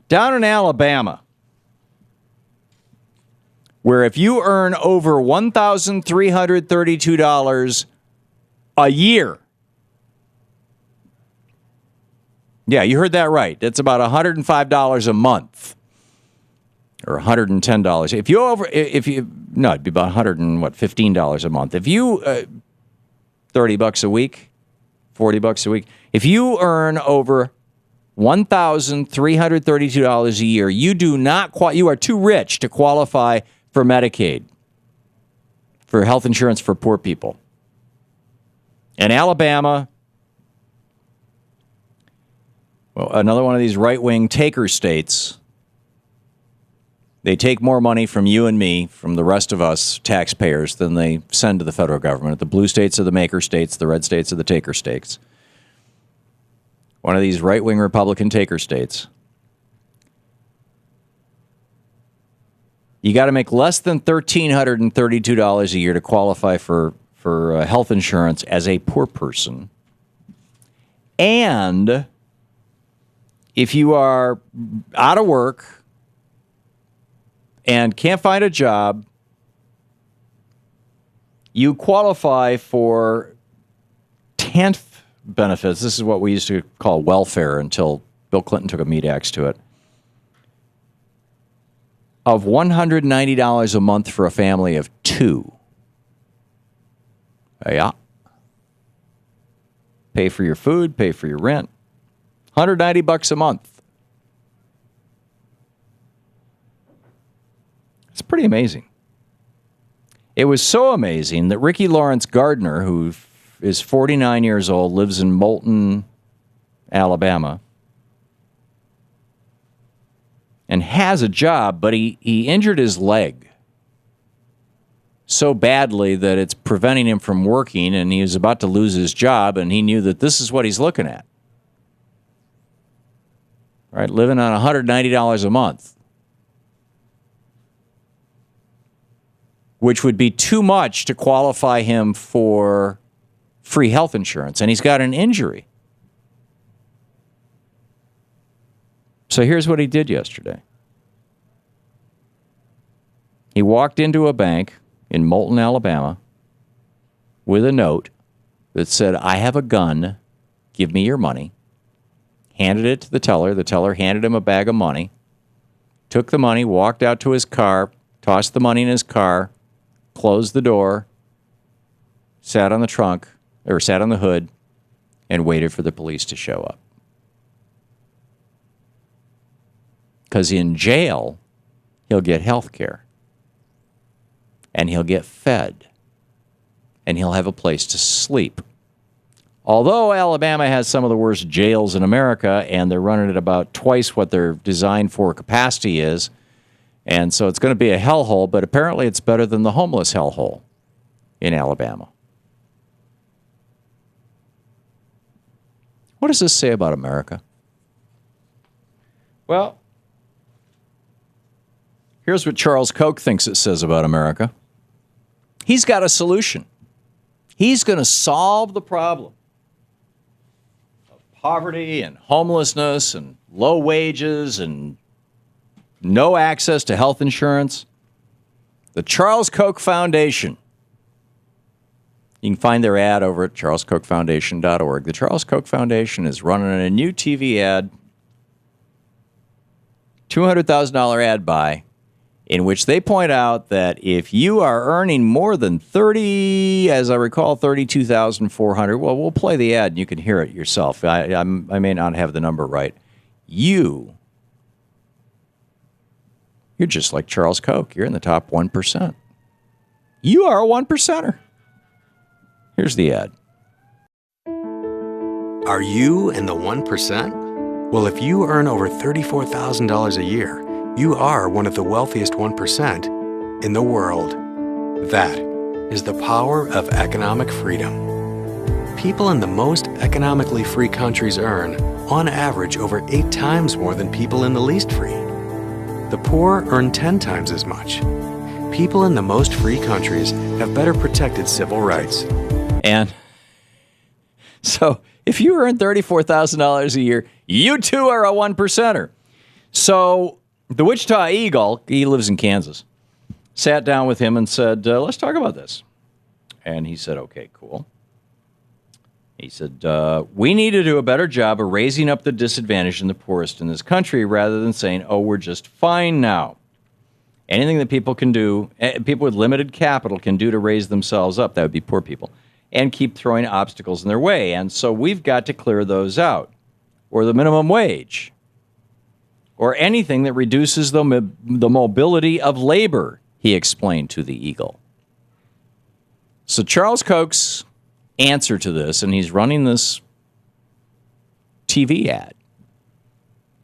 Down in Alabama, where if you earn over $1,332 a year, yeah, you heard that right. It's about $105 a month, or $110. It'd be about $15 a month. If you $30 a week, $40 a week. If you earn over $1,332 a year, you are too rich to qualify for Medicaid, for health insurance for poor people. In Alabama, well, another one of these right-wing taker states, they take more money from you and me, from the rest of us taxpayers, than they send to the federal government. The blue states are the maker states, the red states are the taker states. One of these right-wing Republican taker states. You got to make less than $1,332 a year to qualify for health insurance as a poor person. And if you are out of work and can't find a job, you qualify for TANF benefits. This is what we used to call welfare until Bill Clinton took a meat axe to it. Of $190 a month for a family of two. Yeah. Pay for your food, pay for your rent. $190 a month. It's pretty amazing. It was so amazing that Ricky Lawrence Gardner, who is 49 years old, lives in Moulton, Alabama, and has a job, but he injured his leg so badly that it's preventing him from working, and he was about to lose his job, and he knew that this is what he's looking at. Right, living on $190 a month, which would be too much to qualify him for free health insurance, and he's got an injury. So here's what he did yesterday. He walked into a bank in Moulton, Alabama, with a note that said, "I have a gun, give me your money." Handed it to the teller. The teller handed him a bag of money, took the money, walked out to his car, tossed the money in his car, closed the door, sat on the trunk, or sat on the hood, and waited for the police to show up. Because in jail, he'll get health care, and he'll get fed, and he'll have a place to sleep. Although Alabama has some of the worst jails in America, and they're running at about twice what their designed for capacity is, and so it's going to be a hellhole, but apparently it's better than the homeless hellhole in Alabama. What does this say about America? Well, here's what Charles Koch thinks it says about America. He's got a solution. He's going to solve the problem of poverty and homelessness and low wages and no access to health insurance. The Charles Koch Foundation. You can find their ad over at charleskochfoundation.org. The Charles Koch Foundation is running a new TV ad, $200,000 ad buy, in which they point out that if you are earning more than 30, as I recall, 32,400, well, we'll play the ad and you can hear it yourself. I may not have the number right. You're just like Charles Koch. You're in the top 1%. You are a 1%er. Here's the ad. Are you in the 1%? Well, if you earn over $34,000 a year, you are one of the wealthiest 1% in the world. That is the power of economic freedom. People in the most economically free countries earn, on average, over 8 times more than people in the least free. The poor earn 10 times as much. People in the most free countries have better protected civil rights. And so if you earn $34,000 a year, you too are a 1%er. So the Wichita Eagle, he lives in Kansas, sat down with him and said, let's talk about this. And he said, okay, cool. He said, we need to do a better job of raising up the disadvantaged and the poorest in this country rather than saying, oh, we're just fine now. Anything that people can do, people with limited capital can do to raise themselves up, that would be poor people, and keep throwing obstacles in their way. And so we've got to clear those out. Or the minimum wage. Or anything that reduces the mobility of labor, he explained to the Eagle. So Charles Koch's answer to this, and he's running this TV ad,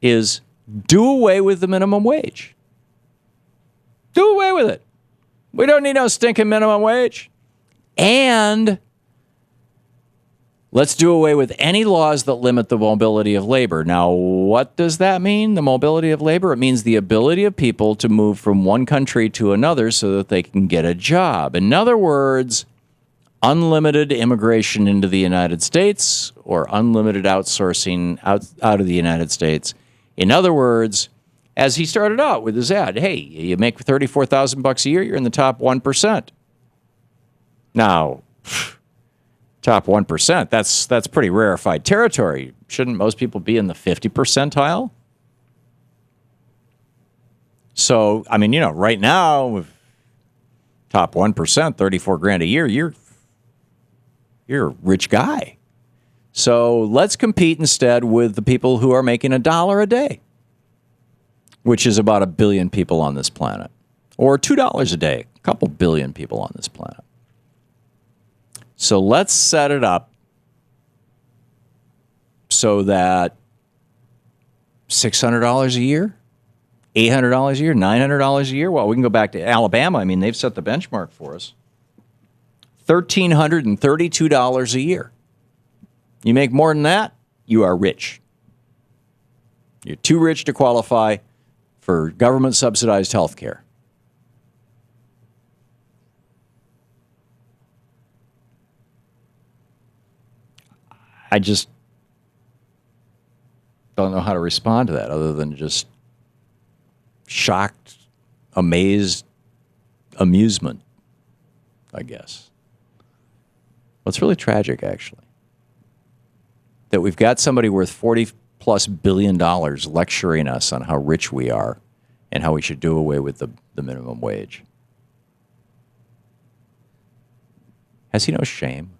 is do away with the minimum wage. Do away with it. We don't need no stinking minimum wage. And let's do away with any laws that limit the mobility of labor. Now, what does that mean, the mobility of labor? It means the ability of people to move from one country to another so that they can get a job. In other words, unlimited immigration into the United States or unlimited outsourcing out of the United States. In other words, as he started out with his ad, hey, you make $34,000 a year, you're in the top 1%. Now, top 1%, that's pretty rarefied territory. Shouldn't most people be in the 50 percentile? So, I mean, right now, with top 1%, 34 grand a year, you're a rich guy. So let's compete instead with the people who are making $1 a day, which is about 1 billion people on this planet, or $2 a day, a couple billion people on this planet. So let's set it up so that $600 a year, $800 a year, $900 a year. Well, we can go back to Alabama. I mean, they've set the benchmark for us. $1,332 a year. You make more than that, you are rich. You're too rich to qualify for government-subsidized health care. I just don't know how to respond to that other than just shocked, amazed amusement, I guess. Well, it's really tragic, actually, that we've got somebody worth $40+ billion lecturing us on how rich we are and how we should do away with the minimum wage. Has he no shame?